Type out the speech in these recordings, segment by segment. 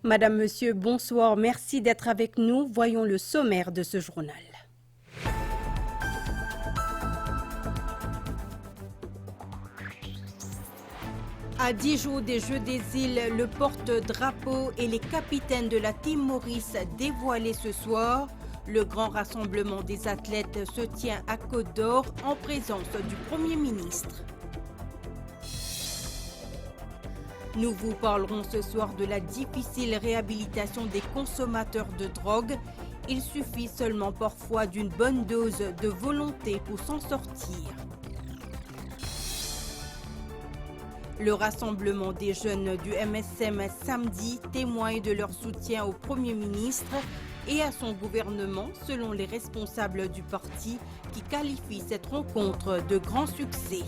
Madame, Monsieur, bonsoir. Merci d'être avec nous. Voyons le sommaire de ce journal. À 10 jours des Jeux des îles, le porte-drapeau et les capitaines de la Team Maurice dévoilés ce soir. Le grand rassemblement des athlètes se tient à Côte d'Or en présence du Premier ministre. Nous vous parlerons ce soir de la difficile réhabilitation des consommateurs de drogue. Il suffit seulement parfois d'une bonne dose de volonté pour s'en sortir. Le rassemblement des jeunes du MSM samedi témoigne de leur soutien au Premier ministre et à son gouvernement, selon les responsables du parti qui qualifient cette rencontre de grand succès.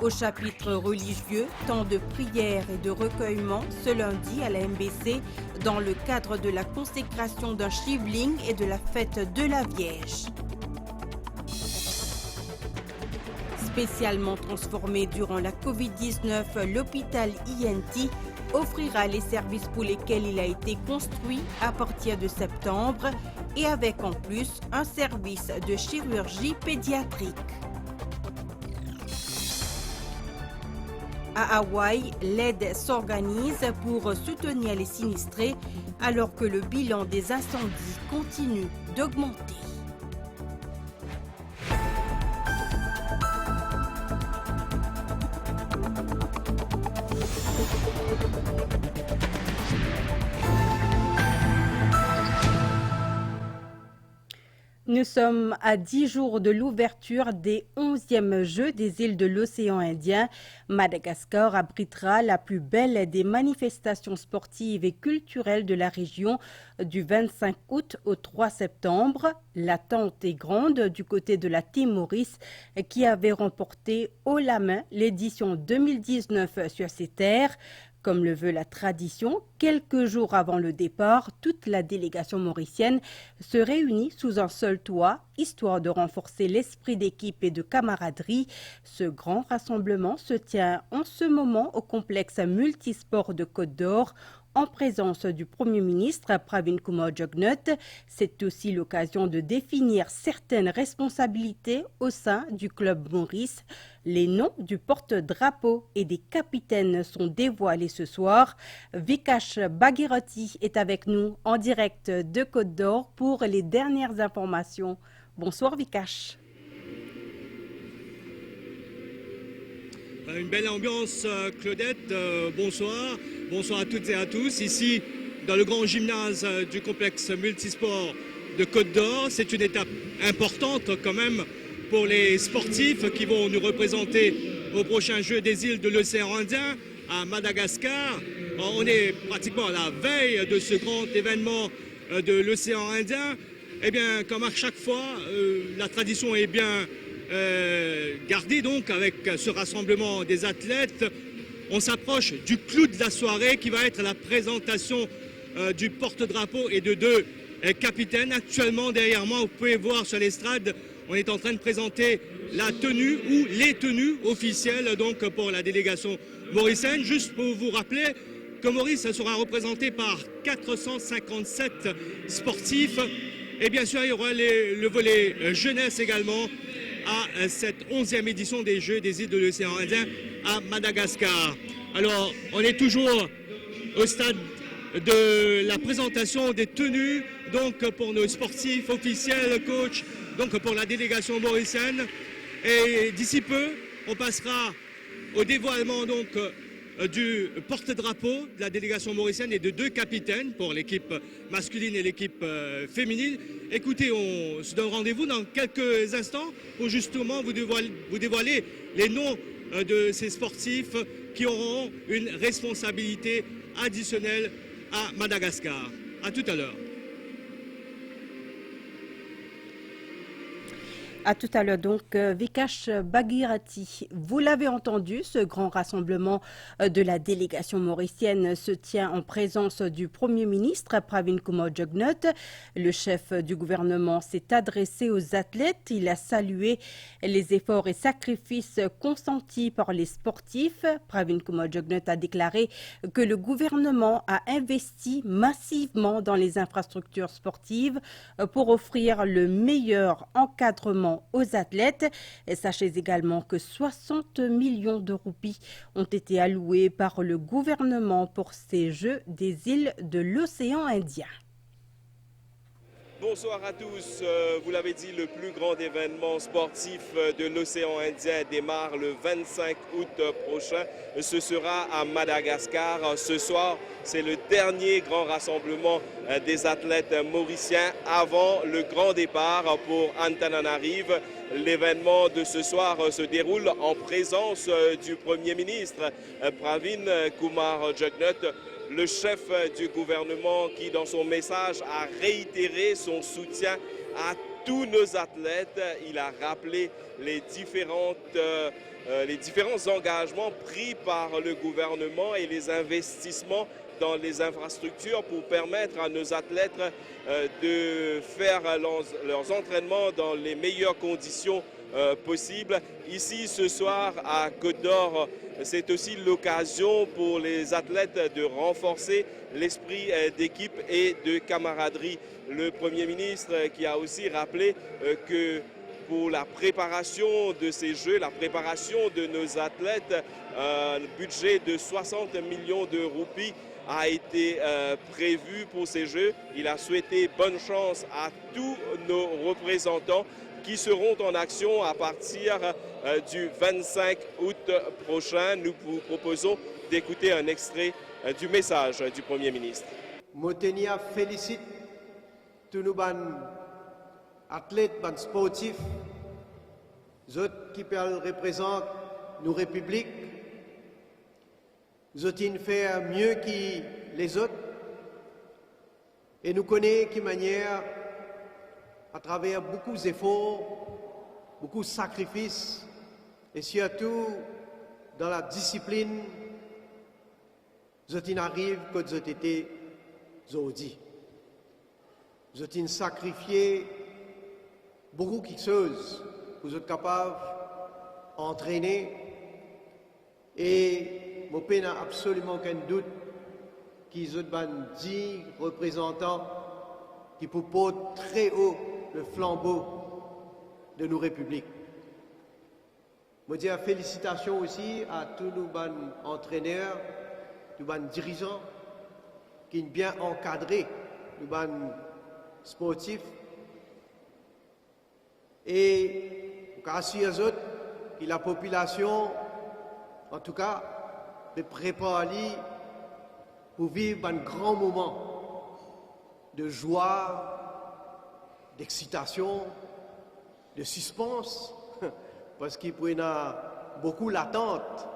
Au chapitre religieux, temps de prière et de recueillement ce lundi à la MBC dans le cadre de la consécration d'un shivling et de la fête de la Vierge. Spécialement transformé durant la Covid-19, l'hôpital INT offrira les services pour lesquels il a été construit à partir de septembre et avec en plus un service de chirurgie pédiatrique. À Hawaï, l'aide s'organise pour soutenir les sinistrés alors que le bilan des incendies continue d'augmenter. Nous sommes à 10 jours de l'ouverture des 11e Jeux des îles de l'océan Indien. Madagascar abritera la plus belle des manifestations sportives et culturelles de la région du 25 août au 3 septembre. L'attente est grande du côté de la Team Maurice qui avait remporté haut la main l'édition 2019 sur ses terres. Comme le veut la tradition, quelques jours avant le départ, toute la délégation mauricienne se réunit sous un seul toit, histoire de renforcer l'esprit d'équipe et de camaraderie. Ce grand rassemblement se tient en ce moment au complexe multisport de Côte d'Or, en présence du Premier ministre Pravin Kumar Jugnauth. C'est aussi l'occasion de définir certaines responsabilités au sein du club Maurice. Les noms du porte-drapeau et des capitaines sont dévoilés ce soir. Vikash Bhagirathi est avec nous en direct de Côte d'Or pour les dernières informations. Bonsoir Vikash. Une belle ambiance, Claudette. Bonsoir. Bonsoir à toutes et à tous. Ici, dans le grand gymnase du complexe multisport de Côte d'Or. C'est une étape importante quand même pour les sportifs qui vont nous représenter au prochain Jeux des îles de l'océan Indien à Madagascar. On est pratiquement à la veille de ce grand événement de l'océan Indien. Eh bien, comme à chaque fois, la tradition est bien gardée donc avec ce rassemblement des athlètes. On s'approche du clou de la soirée qui va être la présentation du porte-drapeau et de deux capitaines. Actuellement, derrière moi, vous pouvez voir sur l'estrade, on est en train de présenter la tenue ou les tenues officielles donc pour la délégation mauricienne. Juste pour vous rappeler que Maurice sera représenté par 457 sportifs. Et bien sûr, il y aura le volet jeunesse également à cette 11e édition des Jeux des îles de l'océan Indien à Madagascar. Alors, on est toujours au stade de la présentation des tenues, donc pour nos sportifs officiels, coachs, donc pour la délégation mauricienne. Et d'ici peu, on passera au dévoilement donc du porte-drapeau de la délégation mauricienne et de deux capitaines pour l'équipe masculine et l'équipe féminine. Écoutez, on se donne rendez-vous dans quelques instants pour justement vous dévoiler les noms de ces sportifs qui auront une responsabilité additionnelle à Madagascar. À tout à l'heure. À tout à l'heure donc, Vikash Bagirati. Vous l'avez entendu, ce grand rassemblement de la délégation mauricienne se tient en présence du Premier ministre Pravin Kumar Jugnauth. Le chef du gouvernement s'est adressé aux athlètes. Il a salué les efforts et sacrifices consentis par les sportifs. Pravin Kumar Jugnauth a déclaré que le gouvernement a investi massivement dans les infrastructures sportives pour offrir le meilleur encadrement aux athlètes. Et sachez également que 60 millions de roupies ont été alloués par le gouvernement pour ces Jeux des îles de l'océan Indien. Bonsoir à tous. Vous l'avez dit, le plus grand événement sportif de l'océan Indien démarre le 25 août prochain. Ce sera à Madagascar. Ce soir, c'est le dernier grand rassemblement des athlètes mauriciens avant le grand départ pour Antananarive. L'événement de ce soir se déroule en présence du Premier ministre Pravin Kumar Jugnauth, le chef du gouvernement qui, dans son message, a réitéré son soutien à tous nos athlètes. Il a rappelé les différents engagements pris par le gouvernement et les investissements dans les infrastructures pour permettre à nos athlètes de faire leurs entraînements dans les meilleures conditions possibles. Ici, ce soir, à Côte d'Or, c'est aussi l'occasion pour les athlètes de renforcer l'esprit d'équipe et de camaraderie. Le Premier ministre qui a aussi rappelé que pour la préparation de ces Jeux, la préparation de nos athlètes, un budget de 60 millions de roupies a été prévu pour ces Jeux. Il a souhaité bonne chance à tous nos représentants qui seront en action à partir du 25 août prochain. Nous vous proposons d'écouter un extrait du message du Premier ministre. Motenia félicite tous nos athlètes, sportifs, autres qui représentent nos républiques. Nous avons fait mieux que les autres et nous connaissons de manière, à travers beaucoup d'efforts, beaucoup de sacrifices et surtout dans la discipline, nous arrivons que nous avons été aujourd'hui. Nous avons sacrifié beaucoup de choses pour être capables d'entraîner et je n'ai absolument aucun doute qu'ils sont 10 représentants qui peuvent porter très haut le flambeau de nos républiques. Je dis félicitations aussi à tous nos entraîneurs, tous nos dirigeants qui ont bien encadré nos sportifs et assurer aux autres que la population, en tout cas, de préparer pour vivre un grand moment de joie, d'excitation, de suspense, parce qu'il y a beaucoup d'attente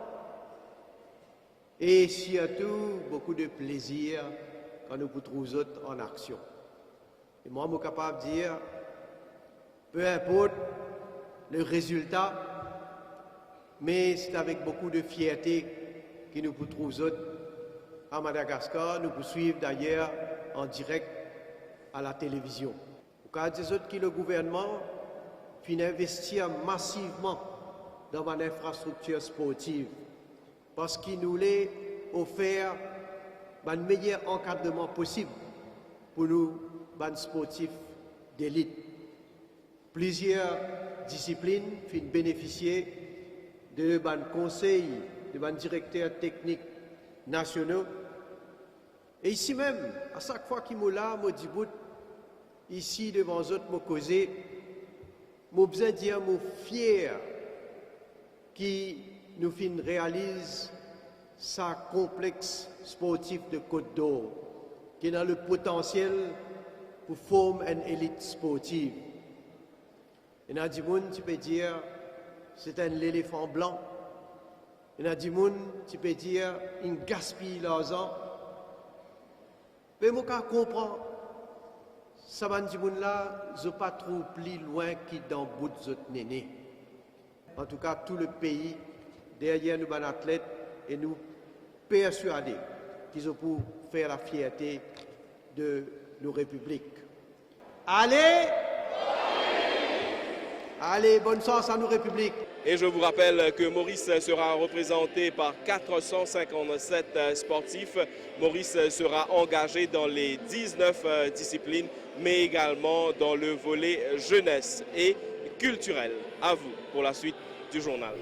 et surtout beaucoup de plaisir quand nous vous trouvons en action. Et moi, je suis capable de dire, peu importe le résultat, mais c'est avec beaucoup de fierté que nous vous trouvons à Madagascar. Nous vous suivons d'ailleurs en direct à la télévision. Au cas des autres que le gouvernement finit investir massivement dans une infrastructure sportive parce qu'il nous l'a offert un meilleur encadrement possible pour nous, les sportifs d'élite. Plusieurs disciplines finissent bénéficier de conseils, de directeurs techniques nationaux. Et ici même, à chaque fois qu'il me là, je dis, ici devant eux, je causé, je besoin de dire, je suis fier qui nous réalise sa complexe sportif de Côte d'Or, qui a le potentiel pour former une élite sportive. Il y a des gens qui peuvent dire c'est un éléphant blanc. Il y a des gens qui peuvent dire il gaspille l'argent. Mais moi, je comprends. ça va dire là, je pas trop plus loin qui dans bout de néné. En tout cas, tout le pays derrière nous, les athlètes, et nous persuader qu'ils ont pour faire la fierté de nos républiques. Allez! Allez, bonne chance à nos républiques! Et je vous rappelle que Maurice sera représenté par 457 sportifs. Maurice sera engagé dans les 19 disciplines, mais également dans le volet jeunesse et culturel. À vous pour la suite du journal.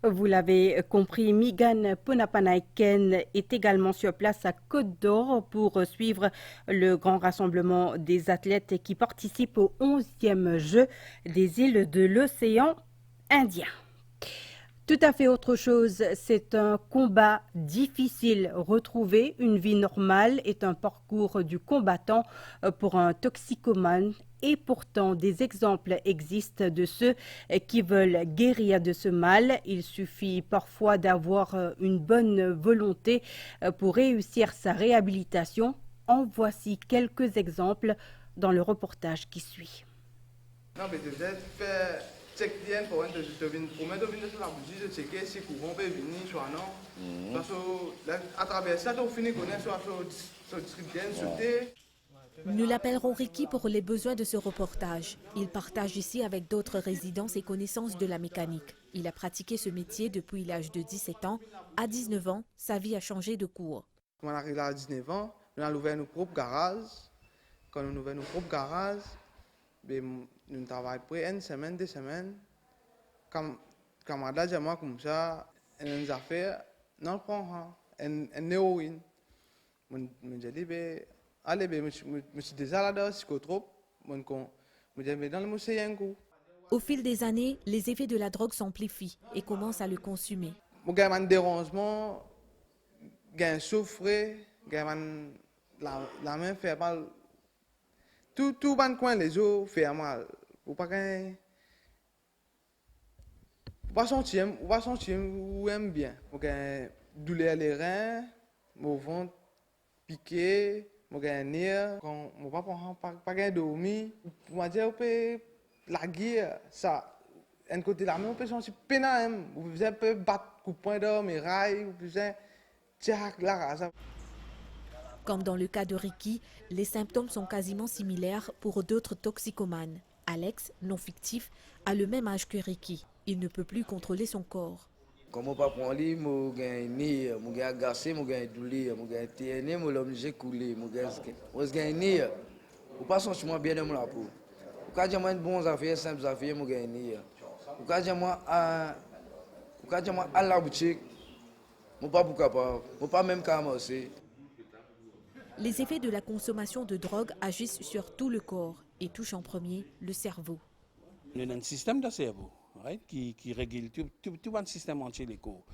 Vous l'avez compris, Megan Ponapanaiken est également sur place à Côte d'Or pour suivre le grand rassemblement des athlètes qui participent au 11e Jeux des îles de l'océan Indien. Tout à fait autre chose, c'est un combat difficile. Retrouver une vie normale est un parcours du combattant pour un toxicomane. Et pourtant, des exemples existent de ceux qui veulent guérir de ce mal. Il suffit parfois d'avoir une bonne volonté pour réussir sa réhabilitation. En voici quelques exemples dans le reportage qui suit. Nous l'appellerons Ricky pour les besoins de ce reportage. Il partage ici avec d'autres résidents ses connaissances de la mécanique. Il a pratiqué ce métier depuis l'âge de 17 ans. À 19 ans, sa vie a changé de cours. Quand on arrive à 19 ans, nous avons ouvert nos propres garages. Quand nous ouvrons nos propres garages, nous travaillons pour une semaine, 2 semaines. Comme camarade et moi, comme ça, une affaire, non, prend une héroïne. Je dis, allez, je suis déjà là-dedans, psychotrope. Je dis, dans le musée, un coup. Au fil des années, les effets de la drogue s'amplifient et commencent à le consumer. J'ai un dérangement, j'ai un souffre, j'ai la main fait mal. Tout le coin les os fait mal. Vous pas sentir ou aime bien. Vous avez douleur les reins, mon ventre piqué, mon nez, quand mon papa pas dormi, moi dire peut la guerre ça un côté la main on peut sentir peine, vous pouvez battre coup point d'or mes rails, vous pouvez tirer la race. Comme dans le cas de Ricky, les symptômes sont quasiment similaires pour d'autres toxicomanes. Alex, non fictif, a le même âge que Ricky. Il ne peut plus contrôler son corps. Comme pas prendre lui, mo gagner, mo gagner agacé, mo gagner douleur, mo gagner TN, mo l'obligé couler, mo gagner. Ou pas sentiment bien dans la peau. Ou quand j'ai une bonne affaire, simple affaire, mo gagner. Ou quand j'ai à la boutique, mo pas capable, mo pas même commencer. Les effets de la consommation de drogue agissent sur tout le corps et touchent en premier le cerveau. On a un système de cerveau qui régule tout un système entier des corps.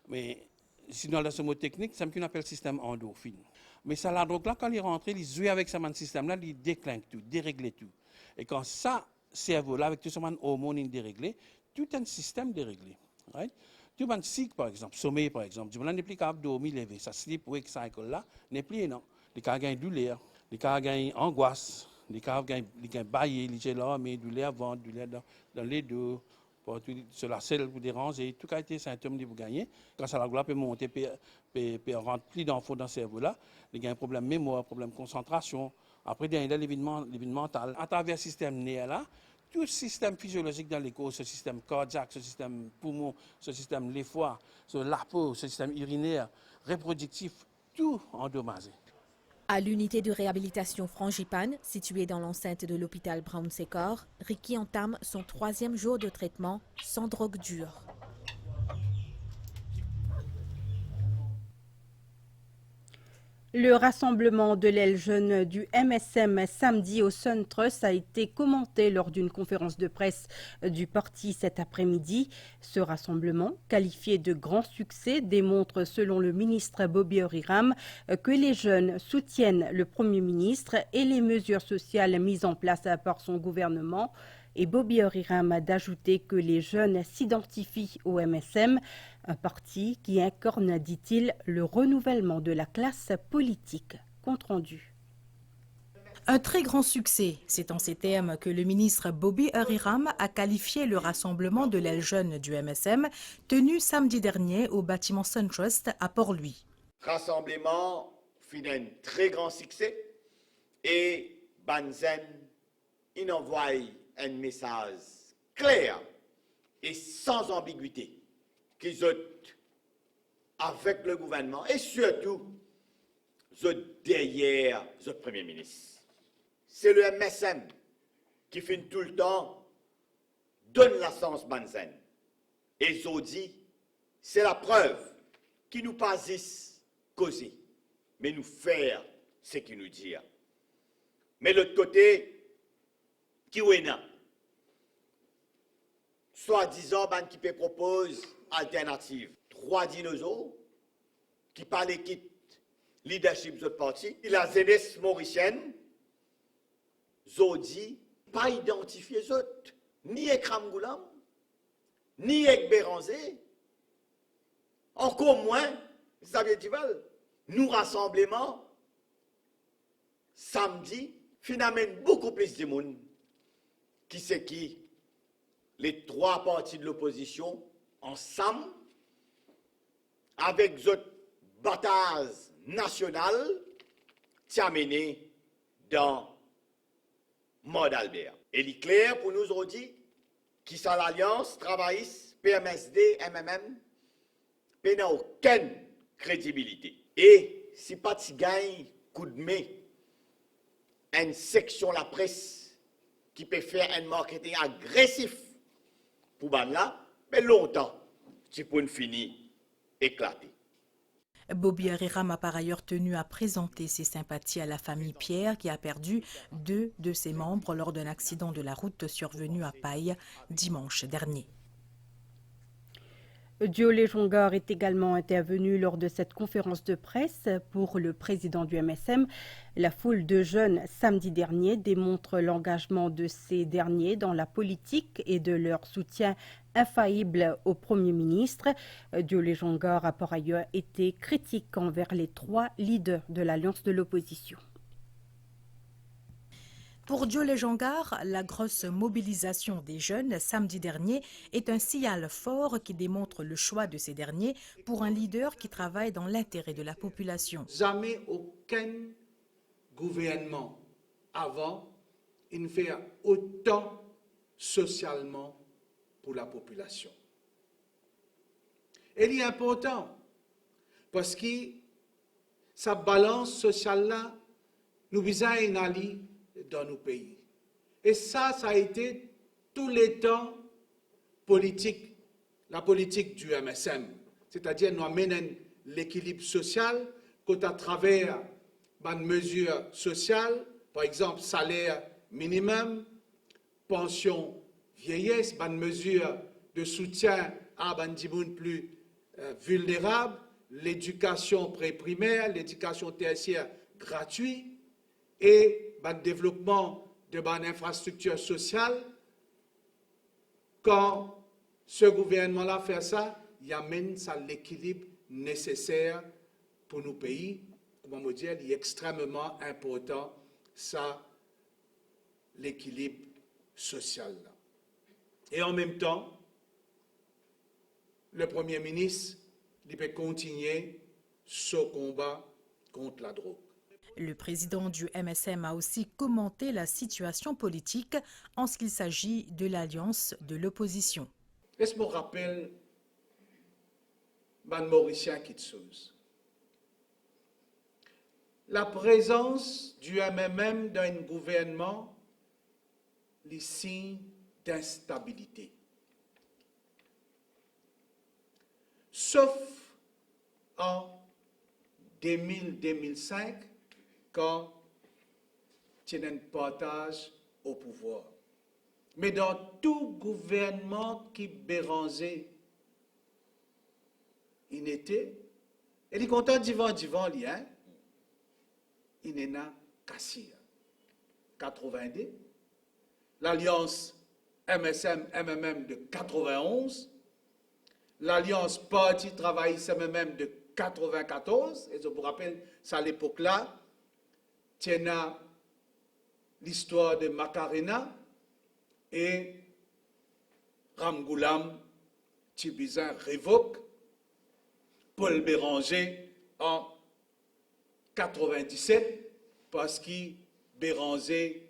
Mais sinon, dans ce mot technique, c'est ce qu'on appelle le système endorphine. Mais ça, la drogue là, quand il rentre, il joue avec ce système-là, il déclinque tout, dérègle tout. Et quand ça, cerveau-là, avec tout ce hormones déréglé, tout un système déréglé. Tout un cycle, par exemple, sommeil, par exemple, du moment n'est plus capable de dormir, lever. Ça sleep wake cycle-là n'est plus, non. Les cas gagnent douleur, les cas gagnent angoisse, les cas gagnent bailler, les gens mais douleur ventre, douleur dans les dos, sur la selle vous déranger, tout a été symptômes de vous gagner. Quand ça la gloire peut monter, peut rentrer dans le cerveau-là, il y a un problème mémoire, problème concentration. Après, il y a l'événement mental. À travers ce système nerf-là, tout le système physiologique dans les corps, ce système cardiaque, ce système poumon, ce système les foies, la peau, ce système urinaire, reproductif, tout endommagé. À l'unité de réhabilitation Frangipane, située dans l'enceinte de l'hôpital Brown-Séquard, Ricky entame son 3e jour de traitement sans drogue dure. Le rassemblement de l'aile jeune du MSM samedi au SunTrust a été commenté lors d'une conférence de presse du parti cet après-midi. Ce rassemblement, qualifié de grand succès, démontre selon le ministre Bobby Oriram que les jeunes soutiennent le Premier ministre et les mesures sociales mises en place par son gouvernement. Et Bobby Oriram a d'ajouter que les jeunes s'identifient au MSM, un parti qui incarne, dit-il, le renouvellement de la classe politique. Compte rendu. Un très grand succès, c'est en ces termes que le ministre Bobby Ariram a qualifié le rassemblement de l'aile jeune du MSM tenu samedi dernier au bâtiment SunTrust à Port-Louis. Rassemblement fut un très grand succès et Banzen il envoie un message clair et sans ambiguïté qu'ils ont avec le gouvernement et surtout derrière le Premier ministre. C'est le MSM qui finit tout le temps donne la sens Banzen. Et Zodi, c'est la preuve qui nous pas causer, mais nous faire ce qu'il nous dit. Mais l'autre côté, qui est là, soi-disant, qui peut propose alternative. 3 dinosaures qui parlent l'équipe leadership de parti. Il a jeunesse mauricienne, Zodi, pas identifié les autres, ni avec Ramgoulam, ni avec Béranzé, encore moins, Xavier Duval. Nous, rassemblement, samedi, finalement, beaucoup plus de monde qui c'est qui, les 3 partis de l'opposition, ensemble, avec cette bataille nationale, terminée dans Mode Albert. Et il est clair pour nous aujourd'hui, qui sont l'Alliance travailliste, PMSD, MMM, n'a aucune crédibilité. Et si pas de gagne coup de main, une section la presse qui peut faire un marketing agressif pour là, mais longtemps, c'est pour une finir éclater. Bobby Ariram a par ailleurs tenu à présenter ses sympathies à la famille Pierre qui a perdu 2 de ses membres lors d'un accident de la route survenu à Paille dimanche dernier. Diolé Jongar est également intervenu lors de cette conférence de presse pour le président du MSM. La foule de jeunes samedi dernier démontre l'engagement de ces derniers dans la politique et de leur soutien infaillible au Premier ministre. Diolé Jongar a par ailleurs été critique envers les 3 leaders de l'Alliance de l'opposition. Pour Diolé Jongar, la grosse mobilisation des jeunes samedi dernier est un signal fort qui démontre le choix de ces derniers pour un leader qui travaille dans l'intérêt de la population. Jamais aucun gouvernement avant ne fait autant socialement pour la population. Et il est important parce que sa balance sociale-là nous vise à une alliée dans nos pays. Et ça a été tous les temps politique, la politique du MSM. C'est-à-dire nous amènons l'équilibre social qu'à travers une mesure sociale, par exemple salaire minimum, pension vieillesse, une mesure de soutien à des gens plus vulnérables, l'éducation pré-primaire, l'éducation tertiaire gratuite et le développement de infrastructures sociales. Quand ce gouvernement-là fait ça, il amène ça l'équilibre nécessaire pour nos pays. Comment me dire, il est extrêmement important, ça, l'équilibre social. Et en même temps, le Premier ministre il peut continuer ce combat contre la drogue. Le président du MSM a aussi commenté la situation politique en ce qu'il s'agit de l'alliance de l'opposition. Est-ce que je me rappelle Ban Mauricien Kitsouz? La présence du MMM dans un gouvernement, les signes d'instabilité. Sauf en 2000-2005, quand il y a un partage au pouvoir. Mais dans tout gouvernement qui Béranger, il était, et il est content d'Ivan, hein? Il est là, Kassia. 82, l'alliance MSM-MMM de 91, l'alliance Parti Travailliste MMM de 94, et je vous rappelle, c'est à l'époque-là, il y a l'histoire de Macarena et Ramgoulam Tibizin révoque Paul Béranger en 97 parce que Béranger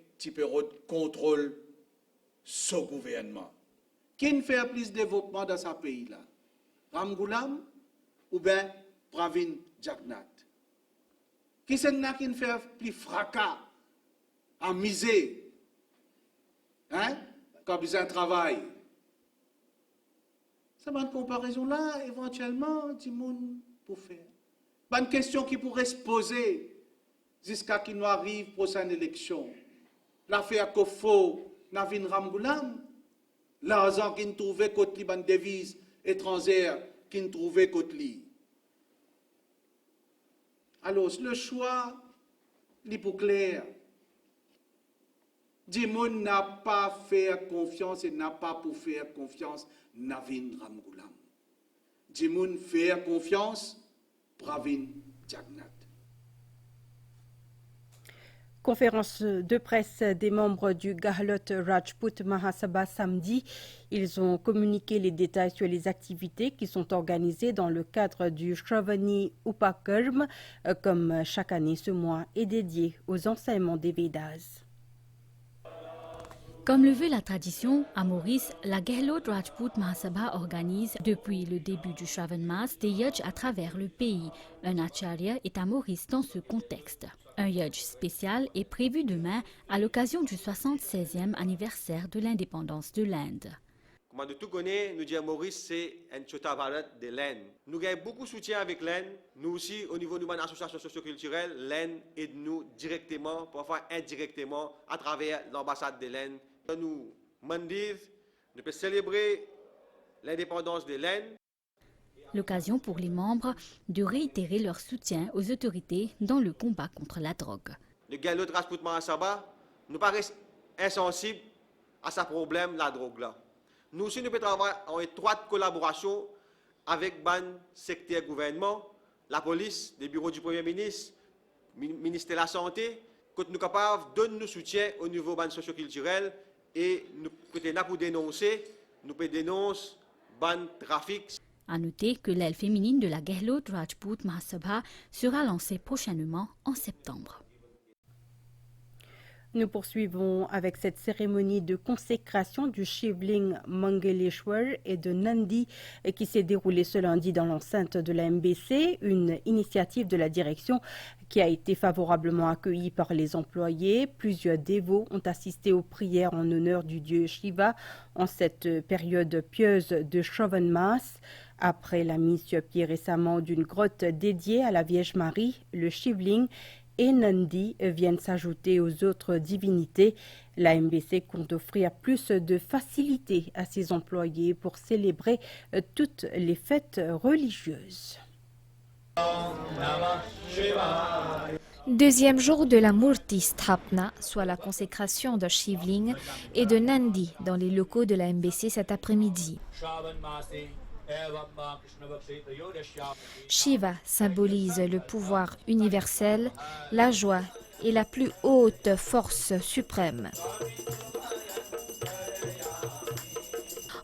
contrôle ce gouvernement. Qui fait plus de développement dans ce pays-là? Ramgoulam ou bien Pravin Jagnat? Qui c'est qui fait plus fracas en misère? Hein? Quand ils ont un travail. C'est une comparaison-là, éventuellement, du monde pour faire. Une question qui pourrait se poser jusqu'à qu'il nous arrive la prochaine élection. L'affaire Kofo, Navin Ramgoulam, l'argent qu'il trouvait contre les devises étrangères qu'il trouvait contre lui. Alors, le choix, il est pour clair. Dimoun n'a pas fait confiance et n'a pas pour faire confiance Navin Ramgoulam. Dimoun fait confiance Pravin Jagnat. Conférence de presse des membres du Gahlot Rajput Mahasabha samedi. Ils ont communiqué les détails sur les activités qui sont organisées dans le cadre du Shravani Upakarm. Comme chaque année, ce mois est dédié aux enseignements des Védas. Comme le veut la tradition, à Maurice, la Gahlot Rajput Mahasabha organise depuis le début du Shravan Mas des yajs à travers le pays. Un acharya est à Maurice dans ce contexte. Un yaj spécial est prévu demain à l'occasion du 76e anniversaire de l'indépendance de l'Inde. Comme de tout connaît, nous disons Maurice, c'est un Chota Bharat de l'Inde. Nous avons beaucoup de soutien avec l'Inde. Nous aussi, au niveau de notre association socioculturelle, l'Inde aide nous directement, parfois indirectement, à travers l'ambassade de l'Inde. Nous mandis, nous pouvons célébrer l'indépendance de l'Inde. L'occasion pour les membres de réitérer leur soutien aux autorités dans le combat contre la drogue. Le Gahlot Rajput Mahasabha nous paraît insensible à ce problème, la drogue là. Nous aussi, nous pouvons travailler en étroite collaboration avec le secteur gouvernement, la police, les bureaux du Premier ministre, le ministère de la Santé, que nous sommes capables de donner nous soutien au niveau socio-culturel et nous pouvons dénoncer le trafic. À noter que l'aile féminine de la Gahlot Rajput Mahasabha sera lancée prochainement en septembre. Nous poursuivons avec cette cérémonie de consécration du Shivling Mangaleshwar et de Nandi qui s'est déroulée ce lundi dans l'enceinte de la MBC, une initiative de la direction qui a été favorablement accueillie par les employés. Plusieurs dévots ont assisté aux prières en honneur du dieu Shiva en cette période pieuse de Shravan Mas. Après la mise sur pied récemment d'une grotte dédiée à la Vierge Marie, le Shivling et Nandi viennent s'ajouter aux autres divinités. La MBC compte offrir plus de facilité à ses employés pour célébrer toutes les fêtes religieuses. Deuxième jour de la Murti Sthapna, soit la consécration de Shivling et de Nandi dans les locaux de la MBC cet après-midi. Shiva symbolise le pouvoir universel, la joie et la plus haute force suprême.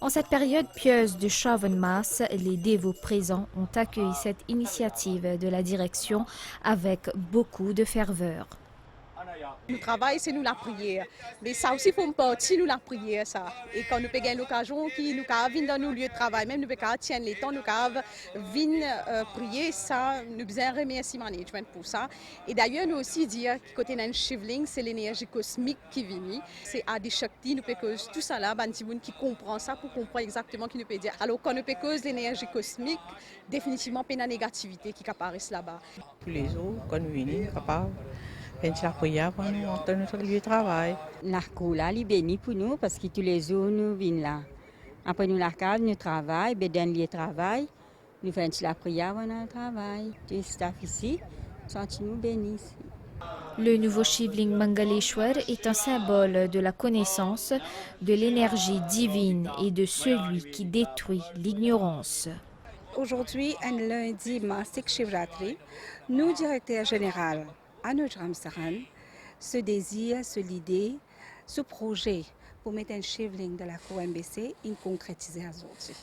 En cette période pieuse du Shravan Mas, les dévots présents ont accueilli cette initiative de la direction avec beaucoup de ferveur. Nous travaillons, c'est nous la prière. Mais ça aussi, il faut une partie, nous la prière. Ça. Et quand nous avons l'occasion, nous avons venir dans nos lieux de travail, même nous avons tenir les temps, nous avons venir prier, ça, nous avons remercier management pour ça. Et d'ailleurs, nous aussi dire que côté d'un Shivling, c'est l'énergie cosmique qui vient. C'est Adi Shakti, nous pouvons cause tout ça là, Bantimoun qui comprend ça pour comprendre exactement ce qu'il nous peut dire. Alors quand nous pouvons cause l'énergie cosmique, définitivement, il y a une négativité qui apparaît là-bas. Tous les jours, quand nous venons, capables. Quand la prière pour nous, on notre lieu de travail. La coula, elle est bénie pour nous parce que tous les jours, nous venons là. Après nous, la case, nous travaillons, dans le lieu de travail. Nous faisons la prière pour notre travail. Les staff ici, sentons-nous bénis. Le nouveau Shivling Mangaleshwar est un symbole de la connaissance, de l'énergie divine et de celui qui détruit l'ignorance. Aujourd'hui, un lundi Masik Shivratri, nous, directeur général, Anuj Ramsaran, ce désir, l'idée, ce projet pour mettre un shivling de la cour MBC, il concrétisé aujourd'hui.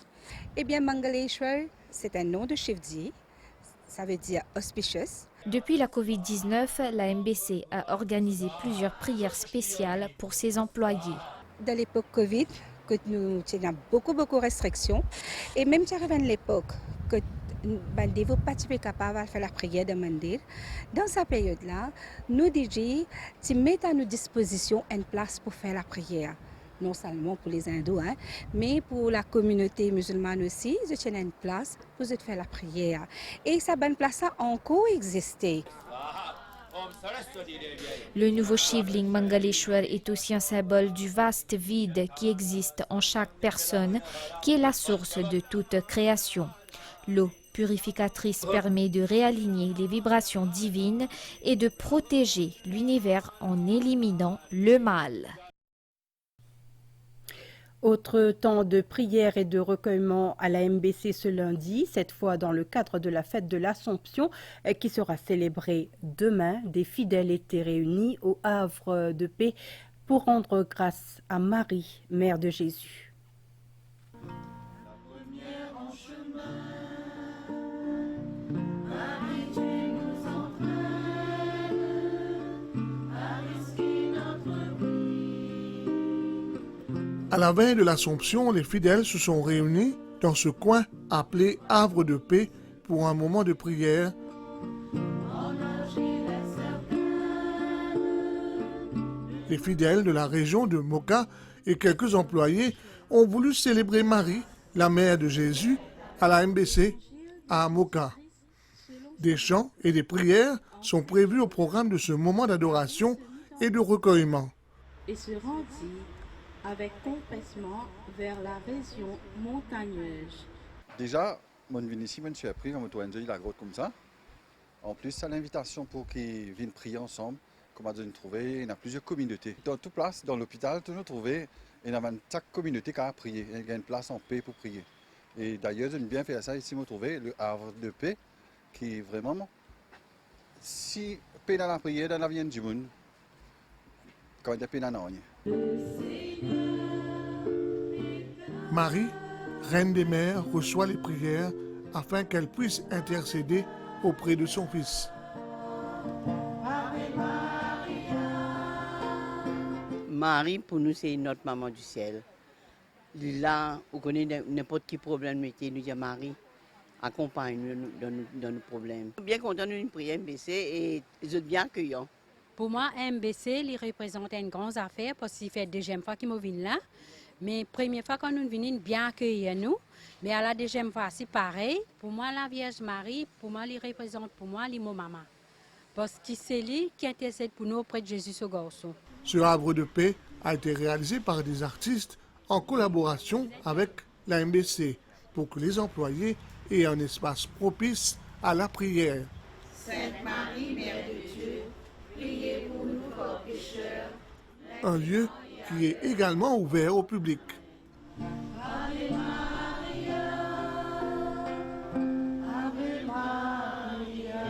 Eh bien, Mangaleshwar, c'est un nom de Shivji, ça veut dire auspicious. Depuis la Covid-19, la MBC a organisé plusieurs prières spéciales pour ses employés. Dans l'époque Covid, que nous avons beaucoup de restrictions, et même à l'époque que nous ne pas capables de faire la prière de Mandir, dans cette période-là, nous disons de mettre à notre disposition une place pour faire la prière. Non seulement pour les hindous, mais pour la communauté musulmane aussi, je tiens une place pour faire la prière. Et cette bonne place a encore existé. Le nouveau Shivling Mangaleshwar est aussi un symbole du vaste vide qui existe en chaque personne, qui est la source de toute création. L'eau purificatrice permet de réaligner les vibrations divines et de protéger l'univers en éliminant le mal. Autre temps de prière et de recueillement à la MBC ce lundi, cette fois dans le cadre de la fête de l'Assomption qui sera célébrée demain. Des fidèles étaient réunis au Havre de Paix pour rendre grâce à Marie, Mère de Jésus. À la veille de l'Assomption, les fidèles se sont réunis dans ce coin appelé Havre de Paix pour un moment de prière. Les fidèles de la région de Moka et quelques employés ont voulu célébrer Marie, la mère de Jésus, à la MBC à Moka. Des chants et des prières sont prévus au programme de ce moment d'adoration et de recueillement. Et se rendit avec empressement vers la région montagneuse. Déjà, moi je viens ici, je me suis appris, on m'a dit la grotte comme ça. En plus, c'est l'invitation pour qu'ils viennent prier ensemble, comme on a trouvé, il y a plusieurs communautés. Dans toute place, dans l'hôpital, tout nous trouvé, il y a chaque communauté qui a prié, il y a une place en paix pour prier. Et d'ailleurs, j'ai bien fait ça ici, on trouvé le Havre de Paix, qui est vraiment, si paix dans la prière, dans la vie du monde, quand il y a paix dans la vie. Marie, Reine des Mères, reçoit les prières afin qu'elle puisse intercéder auprès de son Fils. Marie, pour nous, c'est notre maman du ciel. Là, on connaît n'importe quel problème, nous dit Marie, accompagne-nous dans nos problèmes. Bien content d'une prière MBC et ils sont bien accueillants. Pour moi, MBC, il représente une grande affaire parce que c'est la deuxième fois qu'ils viennent là. Mais la première fois quand nous venons, bien accueillir nous. Mais à la deuxième fois, c'est pareil. Pour moi, la Vierge Marie, pour moi, il représente pour moi mon maman. Parce que c'est lui qui intercède pour nous auprès de Jésus ce garçon. Ce Havre de Paix a été réalisé par des artistes en collaboration avec la MBC pour que les employés aient un espace propice à la prière. Sainte Marie, Mère de Dieu, priez pour nous pauvres pécheurs. Un lieu qui est également ouvert au public. Ave Maria, Ave Maria.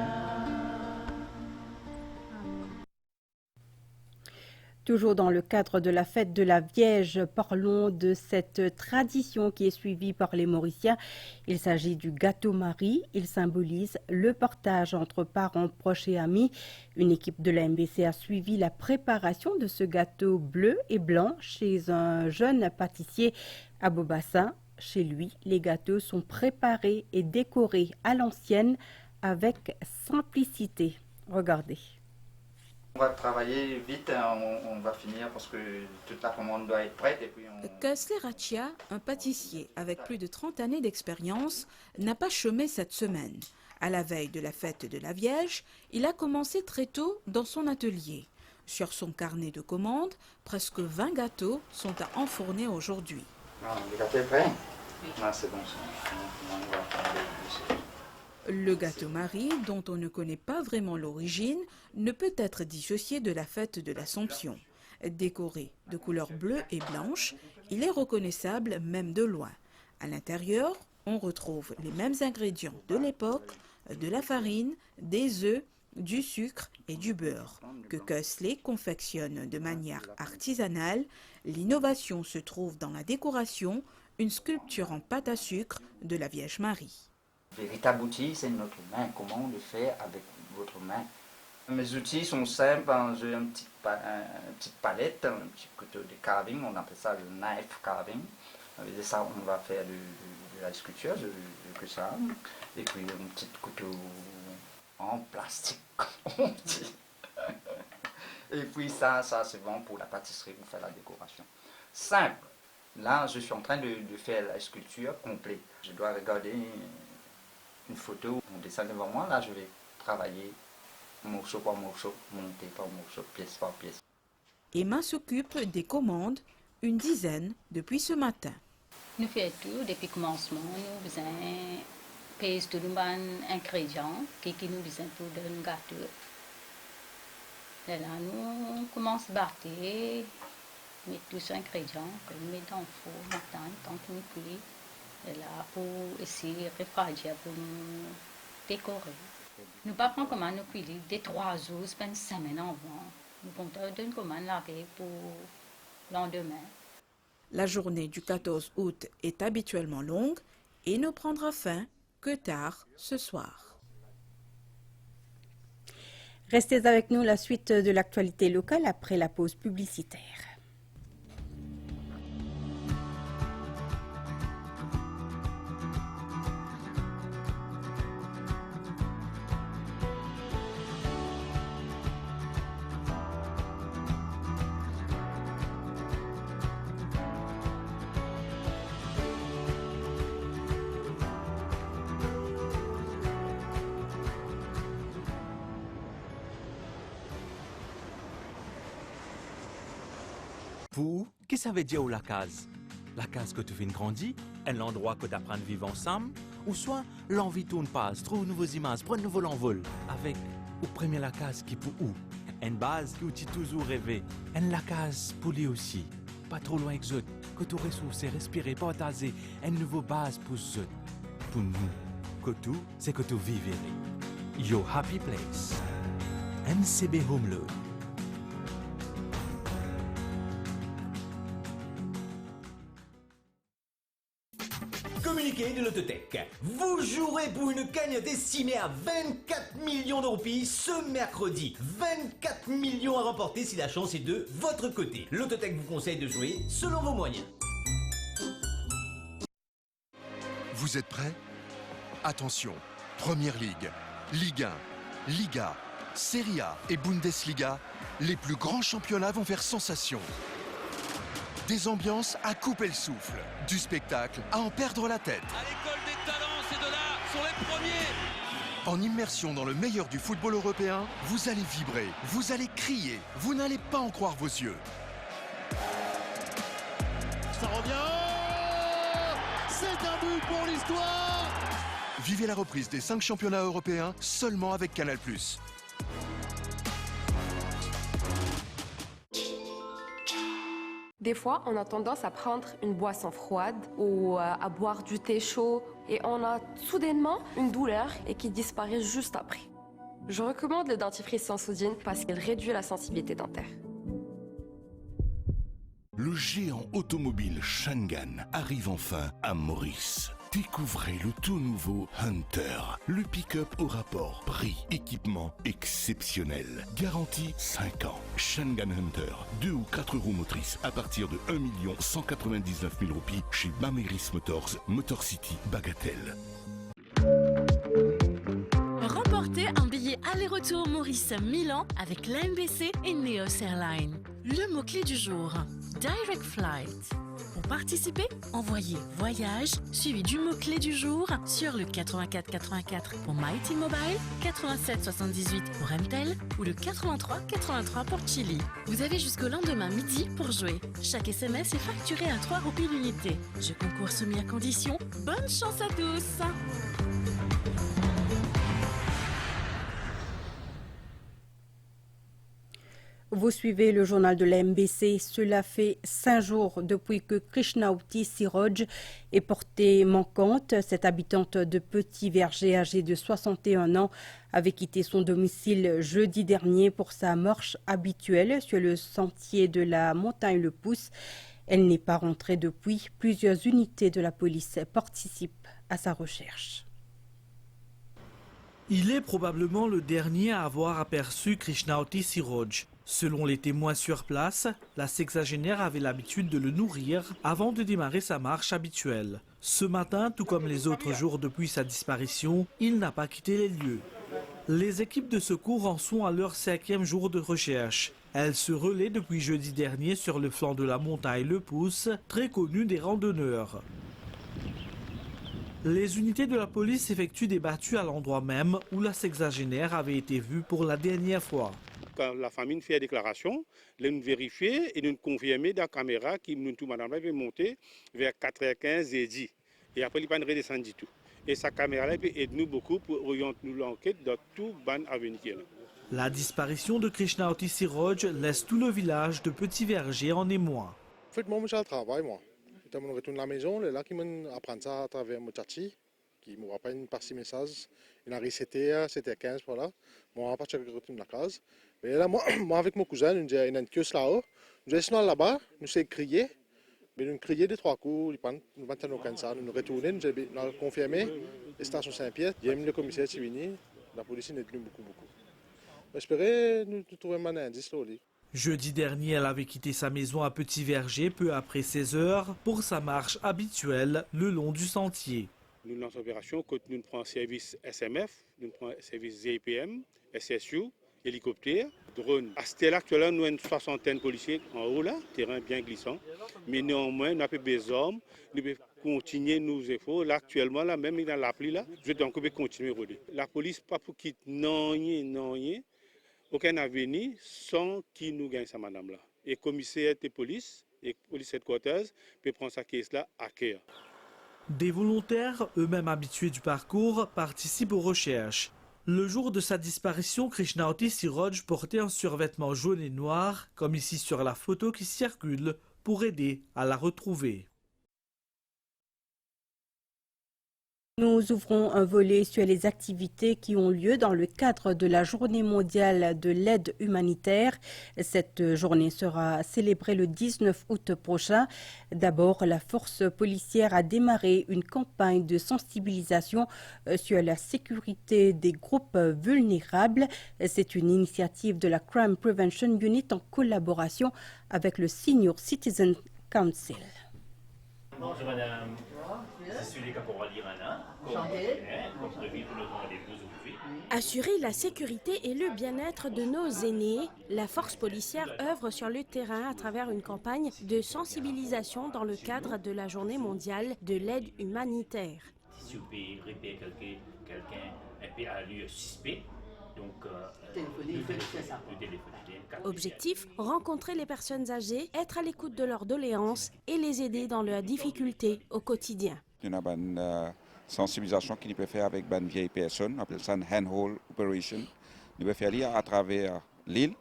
Toujours dans le cadre de la fête de la Vierge, parlons de cette tradition qui est suivie par les Mauriciens. Il s'agit du gâteau Marie. Il symbolise le partage entre parents, proches et amis. Une équipe de la MBC a suivi la préparation de ce gâteau bleu et blanc chez un jeune pâtissier à Beaubassin. Chez lui, les gâteaux sont préparés et décorés à l'ancienne avec simplicité. Regardez. On va travailler vite, on va finir parce que toute la commande doit être prête. Kessler Achia, un pâtissier avec plus de 30 années d'expérience, n'a pas chômé cette semaine. À la veille de la fête de la Vierge, il a commencé très tôt dans son atelier. Sur son carnet de commandes, presque 20 gâteaux sont à enfourner aujourd'hui. Le gâteau est prêt? Oui. Ah, c'est bon. Le gâteau Marie, dont on ne connaît pas vraiment l'origine, ne peut être dissocié de la fête de l'Assomption. Décoré de couleurs bleues et blanches, il est reconnaissable même de loin. À l'intérieur, on retrouve les mêmes ingrédients de l'époque, de la farine, des œufs, du sucre et du beurre, que Kesley confectionne de manière artisanale. L'innovation se trouve dans la décoration, une sculpture en pâte à sucre de la Vierge Marie. Véritable outil, c'est notre main. Comment on le fait avec votre main? Mes outils sont simples. J'ai une petite palette, un petit couteau de carving, on appelle ça le knife carving. Avec ça, on va faire de la sculpture, que ça. Et puis un petit couteau en plastique, comme on dit. Et puis ça c'est bon pour la pâtisserie, pour faire la décoration. Simple. Là, je suis en train de faire la sculpture complète. Je dois regarder une photo, mon dessin devant moi. Là, je vais travailler morceau par morceau, monter par morceau, pièce par pièce. Emma s'occupe des commandes, une dizaine depuis ce matin. Nous faisons tout depuis le commencement. Nous faisons payer tous les ingrédients qui nous besoin pour un gâteau. Et là, nous commençons à battre, mettre tous les ingrédients, que nous mettons dans le four matin, tant que nous cuit. Et là, pour essayer de refroidir, pour nous décorer. Nous pas prendre commande nous cuire des 3 jours, c'est pas une semaine avant. Nous comptons d'une commande larguée pour le lendemain. La journée du 14 août est habituellement longue et ne prendra fin que tard ce soir. Restez avec nous, la suite de l'actualité locale après la pause publicitaire. Pour qu'est-ce que ça veut dire la case? La case que tu viens grandir, un endroit que tu apprends à vivre ensemble, ou soit l'envie tourne passe, trouve nouveaux images, prends nouveau l'envol. Avec, ou premier la case qui pour où? Une base qui tu toujours rêvé. Une la case pour lui aussi. Pas trop loin que zut, que tu ressources, respirer, partager, une nouvelle base pour zut. Pour nous, que tout, c'est que tu vivrais. Your happy place. MCB Home Loan. Communiqué de l'Autotech. Vous jouerez pour une cagnotte estimée à 24 millions de roupies ce mercredi. 24 millions à remporter si la chance est de votre côté. L'Autotech vous conseille de jouer selon vos moyens. Vous êtes prêts? Attention, Première Ligue, Ligue 1, Liga, Serie A et Bundesliga, les plus grands championnats vont faire sensation. Des ambiances à couper le souffle, du spectacle à en perdre la tête. À l'école des talents, c'est de là, sont les premiers. En immersion dans le meilleur du football européen, vous allez vibrer, vous allez crier, vous n'allez pas en croire vos yeux. Ça revient. C'est un but pour l'histoire. Vivez la reprise des 5 championnats européens seulement avec Canal+. Des fois, on a tendance à prendre une boisson froide ou à boire du thé chaud et on a soudainement une douleur et qui disparaît juste après. Je recommande le dentifrice sans sodine parce qu'il réduit la sensibilité dentaire. Le géant automobile Shangan arrive enfin à Maurice. Découvrez le tout nouveau Hunter, le pick-up au rapport prix, équipement exceptionnel. Garantie 5 ans. Shangan Hunter, 2 ou 4 roues motrices à partir de 1 199 000 roupies chez Bameris Motors, Motor City, Bagatelle. Remportez un billet aller-retour Maurice-Milan avec l'AMBC et Neos Airlines. Le mot-clé du jour, Direct Flight. Pour participer, envoyez voyage suivi du mot-clé du jour sur le 84 84 pour Mighty Mobile, 87 78 pour MTEL ou le 83 83 pour Chili. Vous avez jusqu'au lendemain midi pour jouer. Chaque SMS est facturé à 3 roupies l'unité. Jeu concours soumis à conditions. Bonne chance à tous! Vous suivez le journal de la MBC. Cela fait 5 jours depuis que Krishnauti Siroj est portée manquante. Cette habitante de Petit Verger, âgée de 61 ans, avait quitté son domicile jeudi dernier pour sa marche habituelle sur le sentier de la montagne Le Pouce. Elle n'est pas rentrée depuis. Plusieurs unités de la police participent à sa recherche. Il est probablement le dernier à avoir aperçu Krishnauti Siroj. Selon les témoins sur place, la sexagénaire avait l'habitude de le nourrir avant de démarrer sa marche habituelle. Ce matin, tout comme les autres jours depuis sa disparition, il n'a pas quitté les lieux. Les équipes de secours en sont à leur 5e jour de recherche. Elles se relaient depuis jeudi dernier sur le flanc de la montagne Le Pouce, très connue des randonneurs. Les unités de la police effectuent des battues à l'endroit même où la sexagénaire avait été vue pour la dernière fois. Quand la famille fait la déclaration, nous vérifions et nous confirmons dans la caméra que nous tout madame est montée vers 4h15 et 10. Et après, il n'est pas redescendu du tout. Et sa caméra peut aider nous beaucoup pour orienter l'enquête dans tout ban avenir. La disparition de Krishnauti Siroj laisse tout le village de Petit Verger en émoi. En fait, moi, je travaille, moi. Je retourne à la maison, là, qui m'apprend ça à travers mon tati, qui me rappelle par 6 messages. Il a c'était 15, voilà. Moi, à partir de retourne à la case. Mais là, moi, avec mon cousin, nous avons une queue là-haut. Nous sommes là-bas, nous sommes criés. Mais nous crions de 3 coups, nous avons comme ça. Nous retournons, nous avons confirmé. La station Saint-Pierre, il y a le commissaire Sivini, la police est venue beaucoup. J'espérais nous trouver un indice là. Jeudi dernier, elle avait quitté sa maison à Petit Verger peu après 16 heures pour sa marche habituelle le long du sentier. Nous lançons l'opération quand nous prenons service SMF, nous prenons service ZPM, SSU, hélicoptère, drone. À cette heure actuelle, nous avons une 60aine de policiers en haut là, terrain bien glissant. Mais néanmoins, nous avons des hommes, nous pouvons continuer nos efforts. Là, actuellement, là, même dans l'appli là, je vais donc continuer à rouler. La police, pas pour quitter, non, aucun avenir sans qui nous gagne ça, madame là. Et commissaire de police, et police headquarters, peut prendre sa caisse là à cœur. Des volontaires, eux-mêmes habitués du parcours, participent aux recherches. Le jour de sa disparition, Krishnauti Siroj portait un survêtement jaune et noir, comme ici sur la photo qui circule, pour aider à la retrouver. Nous ouvrons un volet sur les activités qui ont lieu dans le cadre de la Journée mondiale de l'aide humanitaire. Cette journée sera célébrée le 19 août prochain. D'abord, la force policière a démarré une campagne de sensibilisation sur la sécurité des groupes vulnérables. C'est une initiative de la Crime Prevention Unit en collaboration avec le Senior Citizen Council. Bonjour madame, je suis le caporal Irana, comme prévu pour notre rendez-vous aujourd'hui. Assurer la sécurité et le bien-être de nos aînés, la force policière œuvre sur le terrain à travers une campagne de sensibilisation dans le cadre de la Journée mondiale de l'aide humanitaire. Si vous pouvez repérer quelqu'un à lieu suspect, donc Objectif, rencontrer les personnes âgées, être à l'écoute de leurs doléances et les aider dans leurs difficultés au quotidien. Il y a une sensibilisation qui peut faire avec une vieille personne, on appelle ça une handhold operation. Nous pouvons faire à travers l'île